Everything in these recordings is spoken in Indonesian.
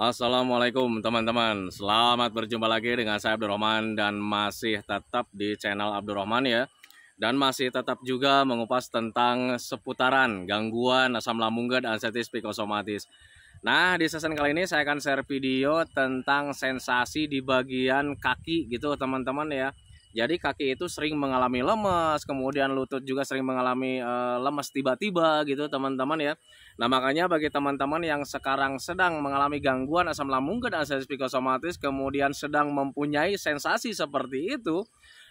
Assalamualaikum teman-teman, selamat berjumpa lagi dengan saya Abdurrahman dan masih tetap di channel Abdurrahman ya. Dan masih tetap juga mengupas tentang seputaran gangguan asam lambung dan anestesi psikosomatis. Nah, di season kali ini saya akan share video tentang sensasi di bagian kaki gitu teman-teman ya. Jadi kaki itu sering mengalami lemes, kemudian lutut juga sering mengalami lemes tiba-tiba gitu teman-teman ya. Nah makanya bagi teman-teman yang sekarang sedang mengalami gangguan asam lambung dan anestesi psikosomatis, kemudian sedang mempunyai sensasi seperti itu,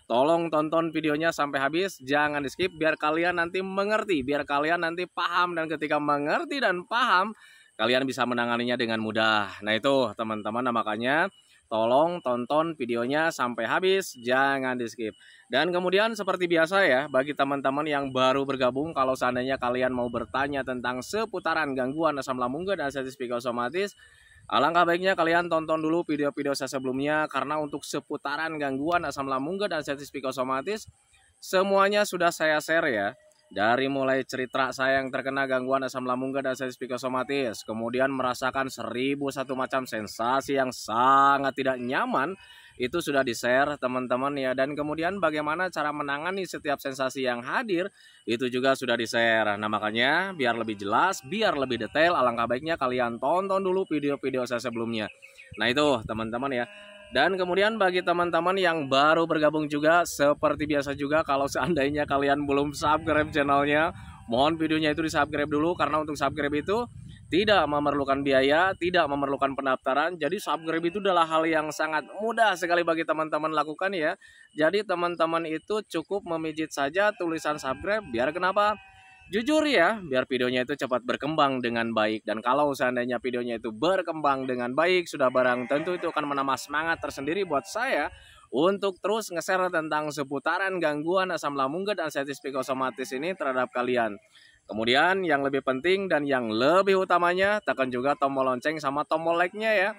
tolong tonton videonya sampai habis, jangan di skip biar kalian nanti mengerti, biar kalian nanti paham, dan ketika mengerti dan paham, kalian bisa menanganinya dengan mudah. Nah itu teman-teman, nah makanya tolong tonton videonya sampai habis, jangan di skip. Dan kemudian seperti biasa ya, bagi teman-teman yang baru bergabung, kalau seandainya kalian mau bertanya tentang seputaran gangguan asam lambung dan anestesi psikosomatis, alangkah baiknya kalian tonton dulu video-video saya sebelumnya, karena untuk seputaran gangguan asam lambung dan anestesi psikosomatis semuanya sudah saya share ya. Dari mulai cerita saya yang terkena gangguan asam lambung dan anestesi psikosomatis, kemudian merasakan 1001 macam sensasi yang sangat tidak nyaman, itu sudah di-share teman-teman ya. Dan kemudian bagaimana cara menangani setiap sensasi yang hadir, itu juga sudah di-share. Nah makanya biar lebih jelas, biar lebih detail, alangkah baiknya kalian tonton dulu video-video saya sebelumnya. Nah itu teman-teman ya. Dan kemudian bagi teman-teman yang baru bergabung juga, seperti biasa juga, kalau seandainya kalian belum subscribe channelnya, mohon videonya itu di subscribe dulu, karena untuk subscribe itu tidak memerlukan biaya, tidak memerlukan pendaftaran. Jadi subscribe itu adalah hal yang sangat mudah sekali bagi teman-teman lakukan ya. Jadi teman-teman itu cukup memijit saja tulisan subscribe, biar kenapa? Jujur ya, biar videonya itu cepat berkembang dengan baik. Dan kalau seandainya videonya itu berkembang dengan baik, sudah barang tentu itu akan menambah semangat tersendiri buat saya untuk terus nge-share tentang seputaran gangguan asam lambung dan anestesi psikosomatis ini terhadap kalian. Kemudian yang lebih penting dan yang lebih utamanya, tekan juga tombol lonceng sama tombol like-nya ya.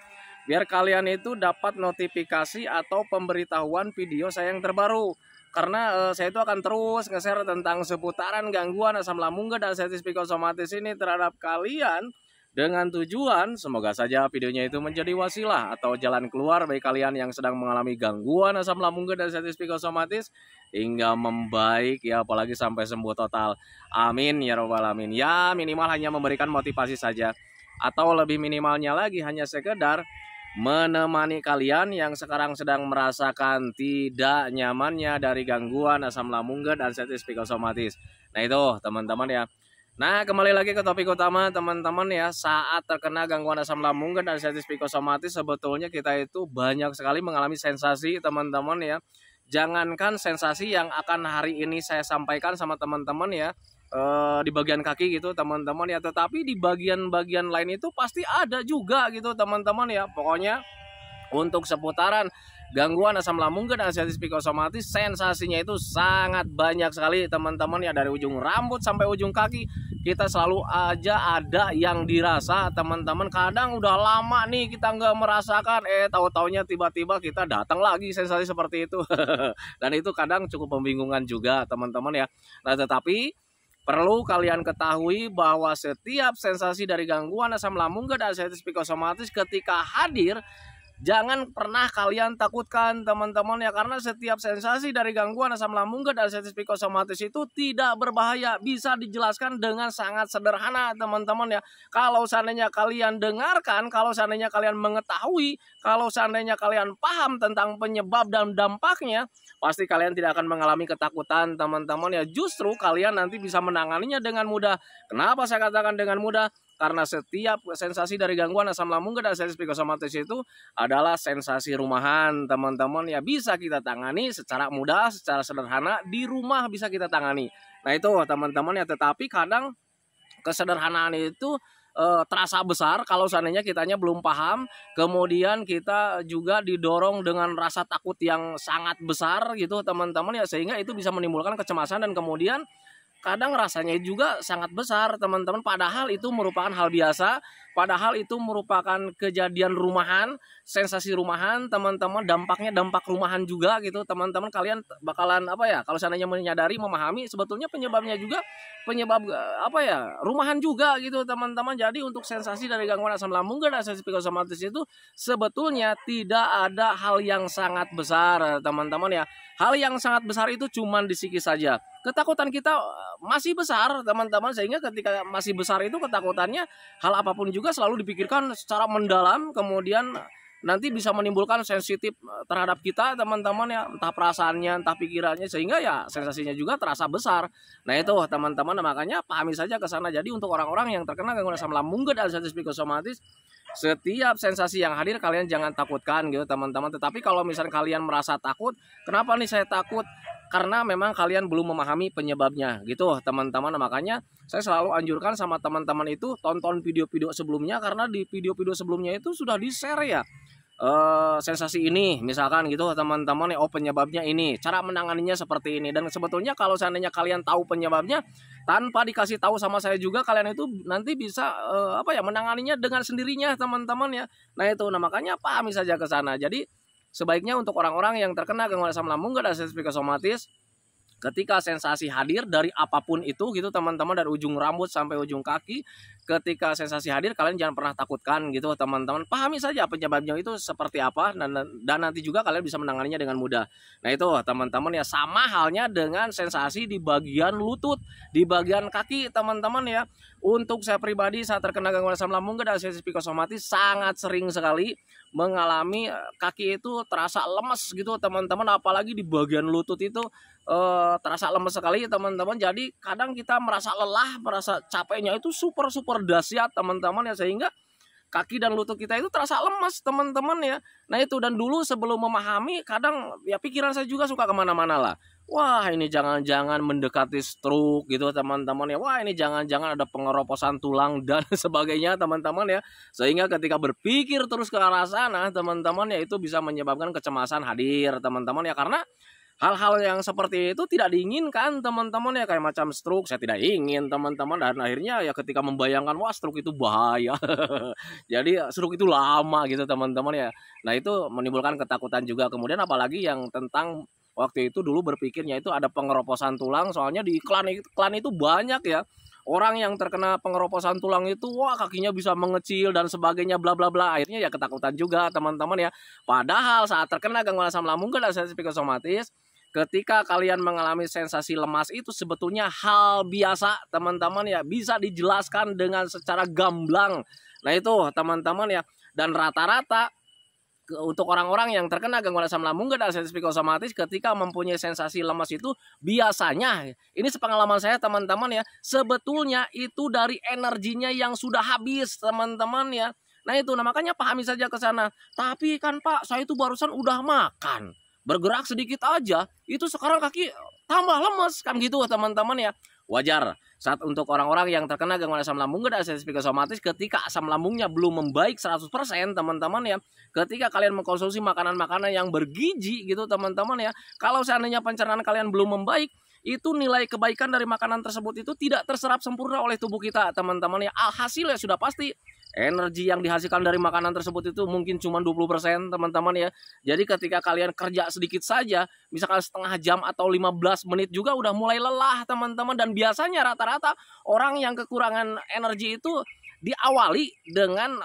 Biar kalian itu dapat notifikasi atau pemberitahuan video saya yang terbaru. Karena saya itu akan terus nge-share tentang seputaran gangguan asam lambung dan anestesi psikosomatis ini terhadap kalian, dengan tujuan semoga saja videonya itu menjadi wasilah atau jalan keluar bagi kalian yang sedang mengalami gangguan asam lambung dan anestesi psikosomatis hingga membaik ya, apalagi sampai sembuh total. Amin ya robbal alamin. Ya minimal hanya memberikan motivasi saja, atau lebih minimalnya lagi hanya sekedar menemani kalian yang sekarang sedang merasakan tidak nyamannya dari gangguan asam lambung dan anestesi psikosomatis. Nah itu teman-teman ya. Nah kembali lagi ke topik utama teman-teman ya. Saat terkena gangguan asam lambung dan anestesi psikosomatis, sebetulnya kita itu banyak sekali mengalami sensasi teman-teman ya. Jangankan sensasi yang akan hari ini saya sampaikan sama teman-teman ya, di bagian kaki gitu teman-teman ya, tetapi di bagian-bagian lain itu pasti ada juga gitu teman-teman ya. Pokoknya untuk seputaran gangguan asam lambung dan anestesi psikosomatis, sensasinya itu sangat banyak sekali teman-teman ya. Dari ujung rambut sampai ujung kaki, kita selalu aja ada yang dirasa teman-teman. Kadang udah lama nih kita nggak merasakan, tahu-taunya tiba-tiba kita datang lagi sensasi seperti itu. Dan itu kadang cukup membingungkan juga teman-teman ya. Nah tetapi perlu kalian ketahui bahwa setiap sensasi dari gangguan asam lambung dan anestesi psikosomatis ketika hadir, jangan pernah kalian takutkan teman-teman ya, karena setiap sensasi dari gangguan asam lambung dan anestesi psikosomatis itu tidak berbahaya, bisa dijelaskan dengan sangat sederhana teman-teman ya. Kalau seandainya kalian dengarkan, kalau seandainya kalian mengetahui, kalau seandainya kalian paham tentang penyebab dan dampaknya, pasti kalian tidak akan mengalami ketakutan teman-teman ya. Justru kalian nanti bisa menanganinya dengan mudah. Kenapa saya katakan dengan mudah? Karena setiap sensasi dari gangguan asam lambung dan anestesi psikosomatis itu adalah sensasi rumahan teman-teman ya, bisa kita tangani secara mudah, secara sederhana, di rumah bisa kita tangani. Nah itu teman-teman ya, tetapi kadang kesederhanaan itu terasa besar kalau seandainya kitanya belum paham, kemudian kita juga didorong dengan rasa takut yang sangat besar gitu teman-teman ya, sehingga itu bisa menimbulkan kecemasan dan kemudian kadang rasanya juga sangat besar teman-teman, padahal itu merupakan hal biasa. Padahal itu merupakan kejadian rumahan, sensasi rumahan, teman-teman. Dampaknya dampak rumahan juga gitu, teman-teman. Kalian bakalan apa ya? Kalau seandainya menyadari, memahami, sebetulnya penyebabnya juga penyebab apa ya? Rumahan juga gitu, teman-teman. Jadi untuk sensasi dari gangguan asam lambung dan sensasi psikosomatis itu sebetulnya tidak ada hal yang sangat besar, teman-teman ya. Hal yang sangat besar itu cuman di psikis saja. Ketakutan kita masih besar, teman-teman, sehingga ketika masih besar itu ketakutannya, hal apapun juga selalu dipikirkan secara mendalam, kemudian nanti bisa menimbulkan sensitif terhadap kita, teman-teman ya, entah perasaannya, entah pikirannya, sehingga ya sensasinya juga terasa besar. Nah itu teman-teman, makanya pahami saja ke sana. Jadi untuk orang-orang yang terkena gangguan asam lambung dan sensasi psikosomatis, setiap sensasi yang hadir kalian jangan takutkan gitu, teman-teman. Tetapi kalau misalnya kalian merasa takut, kenapa nih saya takut? Karena memang kalian belum memahami penyebabnya gitu, teman-teman. Makanya saya selalu anjurkan sama teman-teman itu tonton video-video sebelumnya, karena di video-video sebelumnya itu sudah di-share ya, sensasi ini misalkan gitu, teman-teman. Oh, penyebabnya ini, cara menanganinya seperti ini. Dan sebetulnya kalau seandainya kalian tahu penyebabnya tanpa dikasih tahu sama saya juga, kalian itu nanti bisa apa ya, menanganinya dengan sendirinya, teman-teman ya. Nah itu, nah makanya pahami saja ke sana. Jadi sebaiknya untuk orang-orang yang terkena gangguan asam lambung dan sensasi psikosomatis, ketika sensasi hadir dari apapun itu gitu, teman-teman, dari ujung rambut sampai ujung kaki, ketika sensasi hadir kalian jangan pernah takutkan gitu, teman-teman. Pahami saja penyebabnya itu seperti apa, dan nanti juga kalian bisa menanganinya dengan mudah. Nah itu teman-teman ya, sama halnya dengan sensasi di bagian lutut, di bagian kaki, teman-teman ya. Untuk saya pribadi saat terkena gangguan asam lambung dan sensasi psikosomatis sangat sering sekali mengalami kaki itu terasa lemes gitu, teman-teman. Apalagi di bagian lutut itu terasa lemes sekali, teman-teman. Jadi kadang kita merasa lelah, merasa capeknya itu super dahsyat, teman-teman ya, sehingga kaki dan lutut kita itu terasa lemas, teman-teman ya. Nah itu, dan dulu sebelum memahami, kadang ya pikiran saya juga suka kemana-mana lah. Wah ini jangan-jangan mendekati stroke gitu, teman-teman ya. Wah ini jangan-jangan ada pengeroposan tulang dan sebagainya, teman-teman ya. Sehingga ketika berpikir terus ke arah sana, teman-teman ya, itu bisa menyebabkan kecemasan hadir, teman-teman ya. Karena hal-hal yang seperti itu tidak diinginkan, teman-teman ya, kayak macam stroke saya tidak ingin, teman-teman. Dan akhirnya ya ketika membayangkan, wah stroke itu bahaya. Jadi stroke itu lama gitu, teman-teman ya. Nah itu menimbulkan ketakutan juga. Kemudian apalagi yang tentang waktu itu dulu berpikirnya itu ada pengeroposan tulang, soalnya di iklan itu banyak ya. Orang yang terkena pengeroposan tulang itu, wah kakinya bisa mengecil dan sebagainya, bla bla bla. Akhirnya ya ketakutan juga, teman-teman ya. Padahal saat terkena gangguan asam lambung dan sensasi psikosomatis, ketika kalian mengalami sensasi lemas itu sebetulnya hal biasa, teman-teman ya. Bisa dijelaskan dengan secara gamblang. Nah itu teman-teman ya. Dan rata-rata untuk orang-orang yang terkena gangguan asam lambung dan sensasi psikosomatis, ketika mempunyai sensasi lemas itu biasanya, ini sepengalaman saya teman-teman ya, sebetulnya itu dari energinya yang sudah habis, teman-teman ya. Nah itu, nah makanya pahami saja ke sana. Tapi kan Pak, saya itu barusan udah makan, bergerak sedikit aja, itu sekarang kaki tambah lemes, kan gitu teman-teman ya. Wajar saat untuk orang-orang yang terkena gangguan asam lambung dan sensasi psikosomatis, ketika asam lambungnya belum membaik 100%, teman-teman ya. Ketika kalian mengkonsumsi makanan-makanan yang bergizi gitu, teman-teman ya. Kalau seandainya pencernaan kalian belum membaik, itu nilai kebaikan dari makanan tersebut itu tidak terserap sempurna oleh tubuh kita, teman-teman ya. Hasilnya sudah pasti energi yang dihasilkan dari makanan tersebut itu mungkin cuma 20%, teman-teman ya. Jadi ketika kalian kerja sedikit saja, misalkan setengah jam atau 15 menit juga udah mulai lelah, teman-teman. Dan biasanya rata-rata orang yang kekurangan energi itu diawali dengan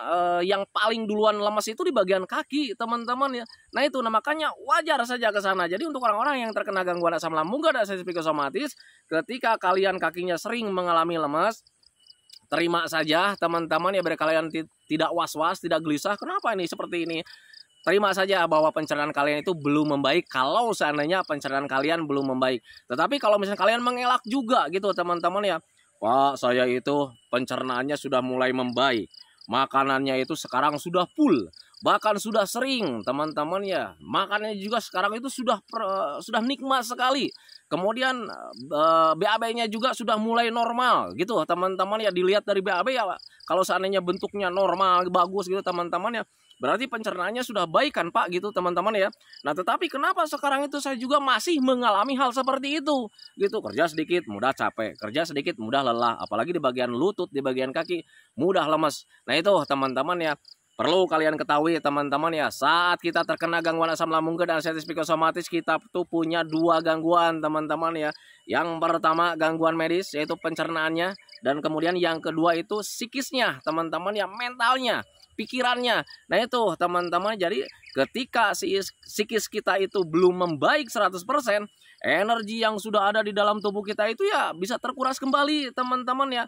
yang paling duluan lemas itu di bagian kaki, teman-teman ya. Nah itu, nah makanya wajar saja ke sana. Jadi untuk orang-orang yang terkena gangguan asam lambung dan sensasi psikosomatis, ketika kalian kakinya sering mengalami lemas, terima saja teman-teman ya, biar kalian tidak was-was, tidak gelisah. Kenapa ini seperti ini? Terima saja bahwa pencernaan kalian itu belum membaik, kalau seandainya pencernaan kalian belum membaik. Tetapi kalau misalnya kalian mengelak juga gitu, teman-teman ya. Pak, saya itu pencernaannya sudah mulai membaik, makanannya itu sekarang sudah full, bahkan sudah sering, teman-teman ya. Makanannya juga sekarang itu sudah nikmat sekali. Kemudian BAB-nya juga sudah mulai normal gitu teman-teman ya, dilihat dari BAB ya, kalau seandainya bentuknya normal bagus gitu teman-teman ya, berarti pencernaannya sudah baik kan Pak gitu teman-teman ya. Nah tetapi kenapa sekarang itu saya juga masih mengalami hal seperti itu gitu, kerja sedikit mudah capek, kerja sedikit mudah lelah, apalagi di bagian lutut, di bagian kaki mudah lemes. Nah itu teman-teman ya, perlu kalian ketahui teman-teman ya, saat kita terkena gangguan asam lambung dan anestesi psikosomatis, kita tuh punya dua gangguan teman-teman ya. Yang pertama gangguan medis yaitu pencernaannya, dan kemudian yang kedua itu psikisnya teman-teman ya, mentalnya, pikirannya. Nah itu teman-teman, jadi ketika si psikis kita itu belum membaik 100%, energi yang sudah ada di dalam tubuh kita itu ya bisa terkuras kembali teman-teman ya.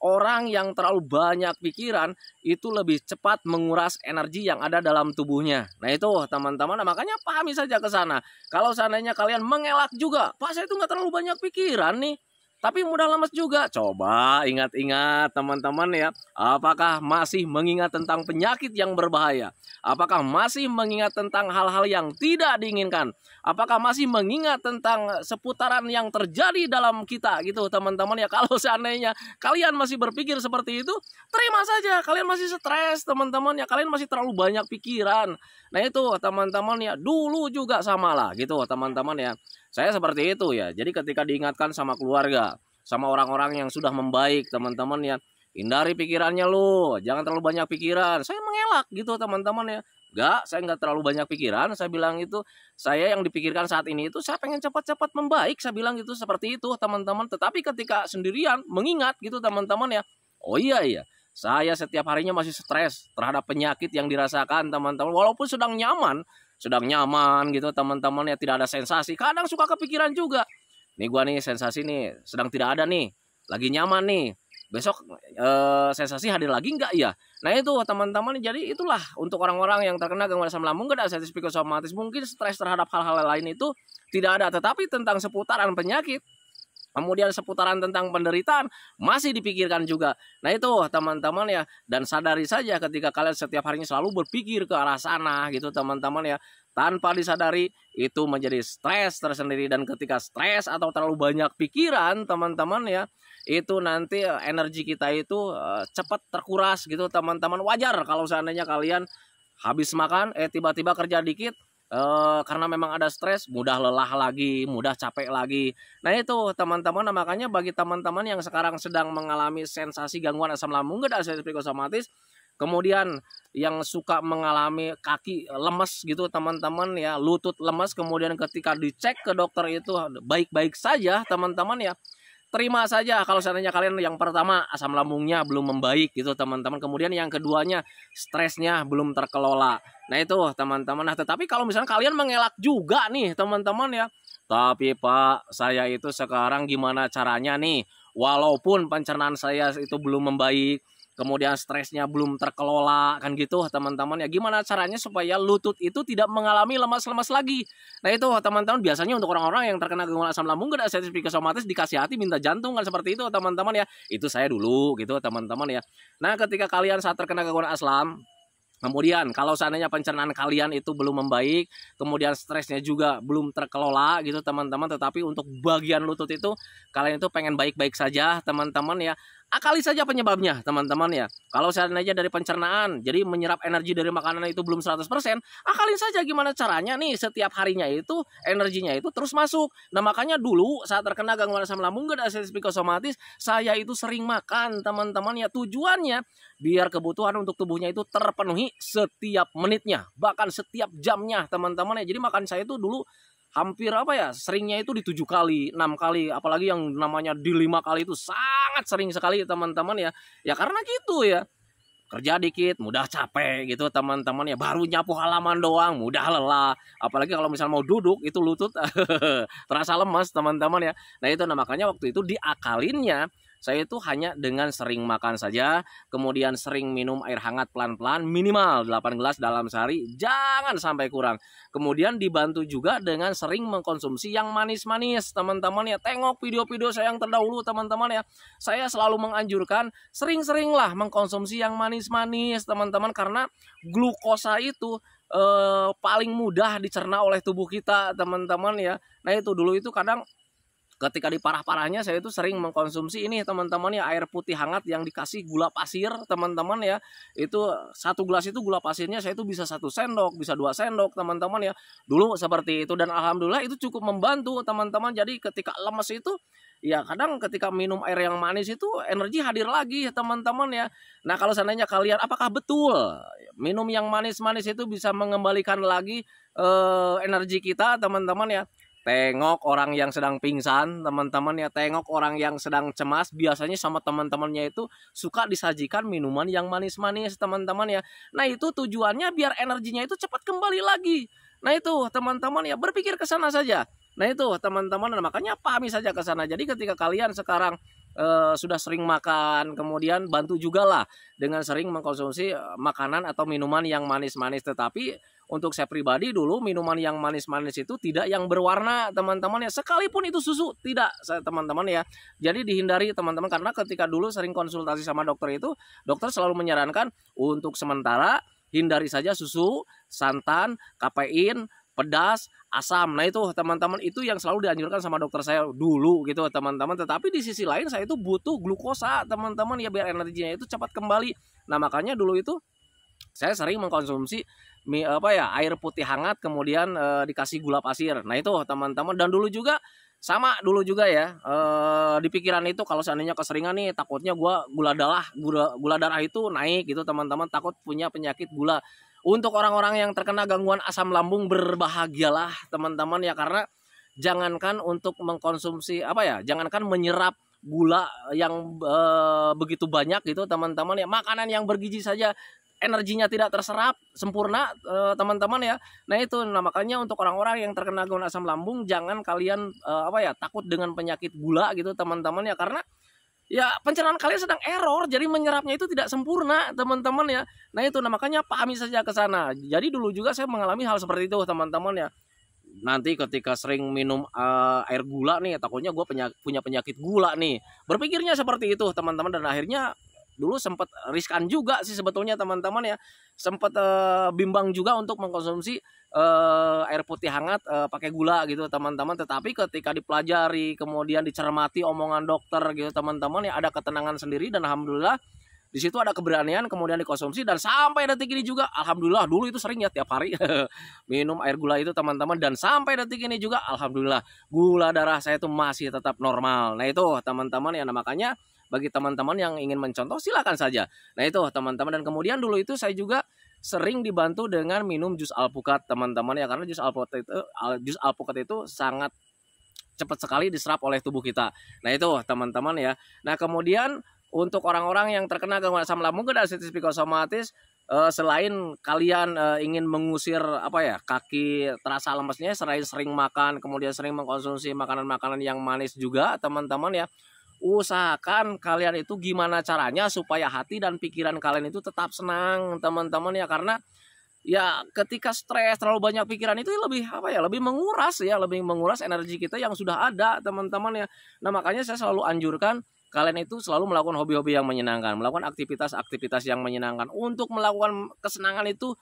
Orang yang terlalu banyak pikiran itu lebih cepat menguras energi yang ada dalam tubuhnya. Nah itu teman-teman, makanya pahami saja ke sana. Kalau seandainya kalian mengelak juga, Pak saya itu nggak terlalu banyak pikiran nih, tapi mudah lemes juga. Coba ingat-ingat teman-teman ya, apakah masih mengingat tentang penyakit yang berbahaya? Apakah masih mengingat tentang hal-hal yang tidak diinginkan? Apakah masih mengingat tentang seputaran yang terjadi dalam kita gitu teman-teman ya? Kalau seandainya kalian masih berpikir seperti itu, terima saja, kalian masih stres teman-teman ya, kalian masih terlalu banyak pikiran. Nah itu teman-teman ya, dulu juga sama lah gitu teman-teman ya. Saya seperti itu ya. Jadi ketika diingatkan sama keluarga, sama orang-orang yang sudah membaik teman-teman ya, hindari pikirannya lu, jangan terlalu banyak pikiran. Saya mengelak gitu teman-teman ya. Enggak, saya enggak terlalu banyak pikiran. Saya bilang itu, saya yang dipikirkan saat ini itu saya pengen cepat-cepat membaik. Saya bilang gitu, seperti itu teman-teman. Tetapi ketika sendirian mengingat gitu teman-teman ya, oh iya, saya setiap harinya masih stres terhadap penyakit yang dirasakan teman-teman. Walaupun sedang nyaman gitu teman-teman ya, tidak ada sensasi, kadang suka kepikiran juga. Nih gua nih sensasi nih sedang tidak ada nih, lagi nyaman nih, besok sensasi hadir lagi enggak ya? Nah itu teman-teman, jadi itulah untuk orang-orang yang terkena gangguan asam lambung dan anestesi psikosomatis, mungkin stres terhadap hal-hal lain itu tidak ada, tetapi tentang seputaran penyakit, kemudian seputaran tentang penderitaan masih dipikirkan juga. Nah itu teman-teman ya, dan sadari saja ketika kalian setiap harinya selalu berpikir ke arah sana gitu teman-teman ya, tanpa disadari itu menjadi stres tersendiri. Dan ketika stres atau terlalu banyak pikiran teman-teman ya, itu nanti energi kita itu cepat terkuras gitu teman-teman. Wajar kalau seandainya kalian habis makan tiba-tiba kerja dikit, karena memang ada stres, mudah lelah lagi, mudah capek lagi. Nah itu teman-teman, makanya bagi teman-teman yang sekarang sedang mengalami sensasi gangguan asam lambung dan anestesi psikosomatis, kemudian yang suka mengalami kaki lemes gitu teman-teman ya, lutut lemes, kemudian ketika dicek ke dokter itu baik-baik saja teman-teman ya, terima saja kalau seandainya kalian yang pertama asam lambungnya belum membaik gitu teman-teman, kemudian yang keduanya stresnya belum terkelola. Nah itu teman-teman. Nah tetapi kalau misalnya kalian mengelak juga nih teman-teman ya, tapi Pak saya itu sekarang gimana caranya nih, walaupun pencernaan saya itu belum membaik, kemudian stresnya belum terkelola kan gitu teman-teman ya, gimana caranya supaya lutut itu tidak mengalami lemas-lemas lagi? Nah itu teman-teman, biasanya untuk orang-orang yang terkena gangguan asam lambung dan anestesi psikosomatis dikasih hati minta jantung kan, seperti itu teman-teman ya. Itu saya dulu gitu teman-teman ya. Nah ketika kalian saat terkena gangguan asam, kemudian kalau seandainya pencernaan kalian itu belum membaik, kemudian stresnya juga belum terkelola gitu teman-teman, tetapi untuk bagian lutut itu kalian itu pengen baik-baik saja teman-teman ya, akali saja penyebabnya teman-teman ya. Kalau seandainya dari pencernaan, jadi menyerap energi dari makanan itu belum 100%, akalin saja gimana caranya nih setiap harinya itu energinya itu terus masuk. Nah makanya dulu saat terkena gangguan asam lambung dan anestesi psikosomatis, saya itu sering makan teman-teman ya, tujuannya biar kebutuhan untuk tubuhnya itu terpenuhi setiap menitnya, bahkan setiap jamnya teman-teman ya. Jadi makan saya itu dulu hampir apa ya, seringnya itu di 7 kali, 6 kali, apalagi yang namanya di 5 kali itu sangat sering sekali teman-teman ya. Ya karena gitu ya, kerja dikit mudah capek gitu teman-teman ya, baru nyapu halaman doang mudah lelah, apalagi kalau misalnya mau duduk itu lutut terasa lemas teman-teman ya. Nah itu, nah makanya waktu itu diakalinnya saya itu hanya dengan sering makan saja, kemudian sering minum air hangat pelan-pelan minimal 8 gelas dalam sehari, jangan sampai kurang. Kemudian dibantu juga dengan sering mengkonsumsi yang manis-manis teman-teman ya. Tengok video-video saya yang terdahulu teman-teman ya, saya selalu menganjurkan sering-seringlah mengkonsumsi yang manis-manis teman-teman, karena glukosa itu paling mudah dicerna oleh tubuh kita teman-teman ya. Nah itu dulu itu kadang ketika di parah-parahnya saya itu sering mengkonsumsi ini teman-teman ya, air putih hangat yang dikasih gula pasir teman-teman ya. Itu satu gelas itu gula pasirnya saya itu bisa 1 sendok, bisa 2 sendok teman-teman ya. Dulu seperti itu, dan alhamdulillah itu cukup membantu teman-teman. Jadi ketika lemes itu ya, kadang ketika minum air yang manis itu energi hadir lagi teman-teman ya. Nah, kalau seandainya kalian, apakah betul minum yang manis-manis itu bisa mengembalikan lagi energi kita teman-teman ya? Tengok orang yang sedang pingsan teman-teman ya, tengok orang yang sedang cemas, biasanya sama teman-temannya itu suka disajikan minuman yang manis-manis teman-teman ya. Nah, itu tujuannya biar energinya itu cepat kembali lagi. Nah, itu teman-teman ya, berpikir ke sana saja. Nah, itu teman-teman, makanya pahami saja ke sana. Jadi ketika kalian sekarang sudah sering makan, kemudian bantu juga lah dengan sering mengkonsumsi makanan atau minuman yang manis-manis. Tetapi untuk saya pribadi dulu minuman yang manis-manis itu tidak yang berwarna teman-teman ya, sekalipun itu susu tidak teman-teman ya. Jadi dihindari teman-teman, karena ketika dulu sering konsultasi sama dokter itu, dokter selalu menyarankan untuk sementara hindari saja susu, santan, kafein, pedas, asam. Nah, itu teman-teman, itu yang selalu dianjurkan sama dokter saya dulu gitu teman-teman. Tetapi di sisi lain saya itu butuh glukosa teman-teman ya, biar energinya itu cepat kembali. Nah, makanya dulu itu saya sering mengkonsumsi air putih hangat, kemudian dikasih gula pasir. Nah, itu teman-teman. Dan dulu juga sama, dulu juga ya di pikiran itu kalau seandainya keseringan nih, takutnya gula darah itu naik gitu teman-teman, takut punya penyakit gula. Untuk orang-orang yang terkena gangguan asam lambung, berbahagialah teman-teman ya, karena jangankan untuk mengkonsumsi jangankan menyerap gula yang begitu banyak gitu teman-teman ya, makanan yang bergizi saja energinya tidak terserap sempurna teman-teman ya. Nah, itu makanya untuk orang-orang yang terkena gangguan asam lambung, jangan kalian takut dengan penyakit gula gitu teman-teman ya, karena ya pencernaan kalian sedang error, jadi menyerapnya itu tidak sempurna teman-teman ya. Nah, itu makanya pahami saja ke sana. Jadi dulu juga saya mengalami hal seperti itu teman-teman ya. Nanti ketika sering minum air gula nih, takutnya gue punya penyakit gula nih, berpikirnya seperti itu teman-teman. Dan akhirnya dulu sempat riskan juga sih sebetulnya teman-teman ya, sempat bimbang juga untuk mengkonsumsi air putih hangat pakai gula gitu teman-teman. Tetapi ketika dipelajari, kemudian dicermati omongan dokter gitu teman-teman ya, ada ketenangan sendiri. Dan alhamdulillah di situ ada keberanian, kemudian dikonsumsi, dan sampai detik ini juga alhamdulillah. Dulu itu sering ya tiap hari minum air gula itu teman-teman, dan sampai detik ini juga alhamdulillah gula darah saya itu masih tetap normal. Nah, itu teman-teman ya, makanya bagi teman-teman yang ingin mencontoh silakan saja. Nah, itu teman-teman. Dan kemudian dulu itu saya juga sering dibantu dengan minum jus alpukat teman-teman ya, karena jus alpukat itu sangat cepat sekali diserap oleh tubuh kita. Nah, itu teman-teman ya. Nah, kemudian untuk orang-orang yang terkena gangguan asam lambung dan artritis psikosomatis, selain kalian ingin mengusir kaki terasa lemesnya, sering makan, kemudian sering mengkonsumsi makanan-makanan yang manis juga teman-teman ya, usahakan kalian itu gimana caranya supaya hati dan pikiran kalian itu tetap senang teman-teman ya. Karena ya ketika stres, terlalu banyak pikiran itu lebih lebih menguras energi kita yang sudah ada teman-teman ya. Nah, makanya saya selalu anjurkan kalian itu selalu melakukan hobi-hobi yang menyenangkan, melakukan aktivitas-aktivitas yang menyenangkan. Untuk melakukan kesenangan itu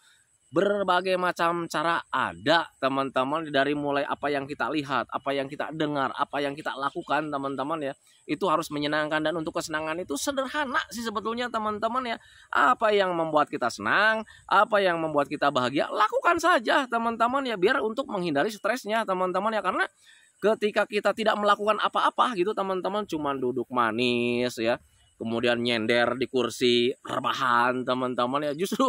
berbagai macam cara ada teman-teman, dari mulai apa yang kita lihat, apa yang kita dengar, apa yang kita lakukan teman-teman ya, itu harus menyenangkan. Dan untuk kesenangan itu sederhana sih sebetulnya teman-teman ya, apa yang membuat kita senang, apa yang membuat kita bahagia, lakukan saja teman-teman ya, biar untuk menghindari stresnya teman-teman ya. Karena ketika kita tidak melakukan apa-apa gitu teman-teman, cuman duduk manis ya, kemudian nyender di kursi rebahan teman-teman ya, justru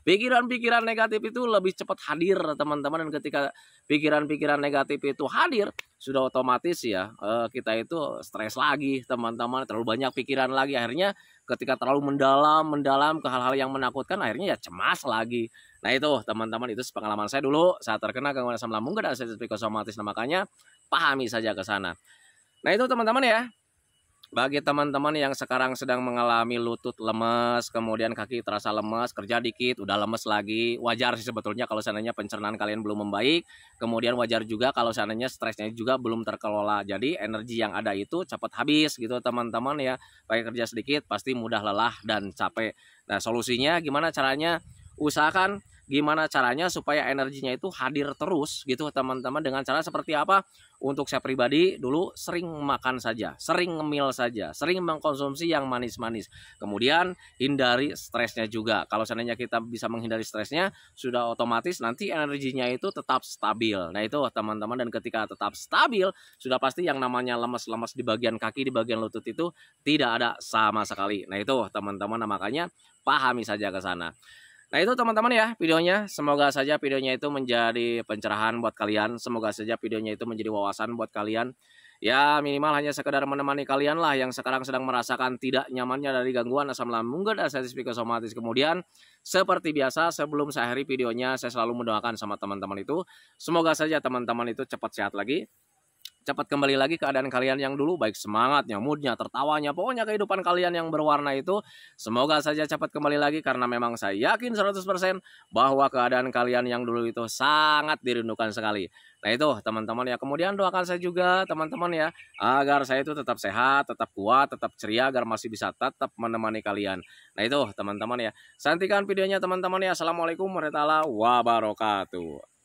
pikiran-pikiran negatif itu lebih cepat hadir teman-teman. Dan ketika pikiran-pikiran negatif itu hadir, sudah otomatis ya kita itu stres lagi teman-teman, terlalu banyak pikiran lagi. Akhirnya ketika terlalu mendalam ke hal-hal yang menakutkan, akhirnya ya cemas lagi. Nah, itu teman-teman, itu pengalaman saya dulu saat terkena gangguan asam lambung dan artritis psikosomatis. Nah, makanya pahami saja ke sana. Nah, itu teman-teman ya. Bagi teman-teman yang sekarang sedang mengalami lutut lemes, kemudian kaki terasa lemes, kerja dikit udah lemes lagi, wajar sih sebetulnya kalau seandainya pencernaan kalian belum membaik. Kemudian wajar juga kalau seandainya stresnya juga belum terkelola. Jadi energi yang ada itu cepat habis gitu teman-teman ya. Baik kerja sedikit pasti mudah lelah dan capek. Nah, solusinya gimana caranya? Usahakan gimana caranya supaya energinya itu hadir terus gitu teman-teman. Dengan cara seperti apa? Untuk saya pribadi dulu sering makan saja, sering ngemil saja, sering mengkonsumsi yang manis-manis. Kemudian hindari stresnya juga. Kalau seandainya kita bisa menghindari stresnya, sudah otomatis nanti energinya itu tetap stabil. Nah itu teman-teman, dan ketika tetap stabil, sudah pasti yang namanya lemas-lemas di bagian kaki, di bagian lutut itu tidak ada sama sekali. Nah itu teman-teman, makanya pahami saja ke sana. Nah itu teman-teman ya videonya, semoga saja videonya itu menjadi pencerahan buat kalian, semoga saja videonya itu menjadi wawasan buat kalian. Ya minimal hanya sekedar menemani kalian lah yang sekarang sedang merasakan tidak nyamannya dari gangguan asam lambung dan sensitif psikosomatis. Kemudian seperti biasa sebelum saya akhiri videonya, saya selalu mendoakan sama teman-teman itu, semoga saja teman-teman itu cepat sehat lagi, cepat kembali lagi keadaan kalian yang dulu, baik semangatnya, moodnya, tertawanya, pokoknya kehidupan kalian yang berwarna itu semoga saja cepat kembali lagi, karena memang saya yakin 100% bahwa keadaan kalian yang dulu itu sangat dirindukan sekali. Nah itu teman-teman ya, kemudian doakan saya juga teman-teman ya, agar saya itu tetap sehat, tetap kuat, tetap ceria, agar masih bisa tetap menemani kalian. Nah itu teman-teman ya, santikan videonya teman-teman ya. Assalamualaikum warahmatullahi wabarakatuh.